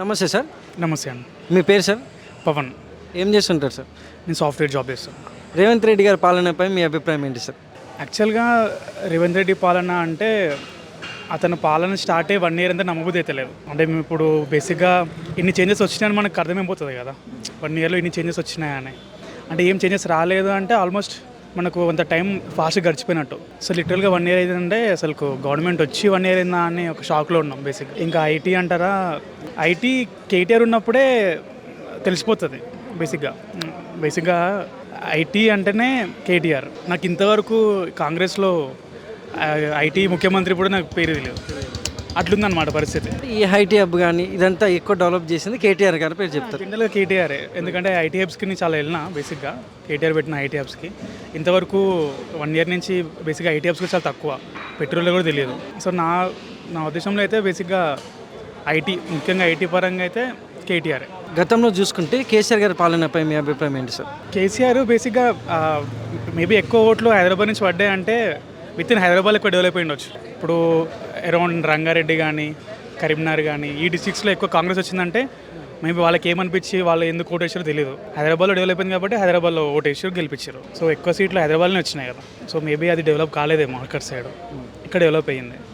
నమస్తే సార్. నమస్తే అండి. మీ పేరు సార్? పవన్. ఏం చేస్తుంటారు సార్? నేను సాఫ్ట్వేర్ జాబ్ చేస్తాను. రేవంత్ రెడ్డి గారి పాలనపై మీ అభిప్రాయం ఏంటి సార్? యాక్చువల్గా రేవంత్ రెడ్డి పాలన అంటే అతను పాలన స్టార్ట్ అయ్యి 1 ఇయర్ అంతా నమ్మబుద్ధి అయితే లేదు. అంటే మేము ఇప్పుడు బేసిక్గా ఇన్ని చేంజెస్ వచ్చినాయని మనకు అర్థమైపోతుంది కదా, 1 ఇయర్లో ఇన్ని చేంజెస్ వచ్చినాయని. అంటే ఏం చేంజెస్ రాలేదు అంటే ఆల్మోస్ట్ మనకు అంత టైం ఫాస్ట్గా గడిచిపోయినట్టు. సో లిటరల్గా 1 ఇయర్ అయిందంటే అసలు గవర్నమెంట్ వచ్చి 1 ఇయర్ అయిందా అని ఒక షాక్లో ఉన్నాం బేసిక్గా. ఇంకా ఐటీ అంటారా, ఐటీ కేటీఆర్ ఉన్నప్పుడే తెలిసిపోతుంది బేసిక్గా ఐటీ అంటేనే కేటీఆర్. నాకు ఇంతవరకు కాంగ్రెస్లో ఐటీ ముఖ్యమంత్రి కూడా నాకు పేరు తెలియదు, అట్లుందన్నమాట పరిస్థితి. ఈ ఐటీ హబ్ కానీ ఇదంతా ఎక్కువ డెవలప్ చేసింది కేటీఆర్ గారి పేరు చెప్తారు. జనరల్గా కేటీఆర్, ఎందుకంటే ఐటీ హబ్స్కి నేను చాలా వెళ్ళినా బేసిక్గా. కేటీఆర్ పెట్టిన ఐటీ హబ్స్కి ఇంతవరకు 1 ఇయర్ నుంచి బేసిక్గా ఐటీ హబ్స్కి చాలా తక్కువ, పెట్రోల్లో కూడా తెలియదు. సో నా ఉద్దేశంలో అయితే బేసిక్గా ఐటీ, ముఖ్యంగా ఐటీ పరంగా అయితే కేటీఆర్. గతంలో చూసుకుంటే కేసీఆర్ గారి పాలనపై మీ అభిప్రాయం ఏంటి సార్? కేసీఆర్ బేసిక్గా మేబీ ఎక్కువ ఓట్లు హైదరాబాద్ నుంచి పడ్డాయి అంటే విత్ ఇన్ హైదరాబాద్ ఎక్కువ డెవలప్ అయ్యి ఉండొచ్చు. ఇప్పుడు అరౌండ్ రంగారెడ్డి కానీ కరీంనగర్ కానీ ఈ డిస్ట్రిక్ట్స్లో ఎక్కువ కాంగ్రెస్ వచ్చిందంటే మేబీ వాళ్ళకి ఏమనిపించి వాళ్ళు ఎందుకు ఓటేసారో తెలియదు. హైదరాబాద్లో డెవలప్ అయింది కాబట్టి హైదరాబాద్లో ఓటేసారు, గెలిపించారు. సో ఎక్కువ సీట్లు హైదరాబాద్లోనే వచ్చినాయి కదా. సో మేబీ అది డెవలప్ కాలేదేమో అక్కడ సైడ్, ఇక్కడ డెవలప్ అయ్యింది.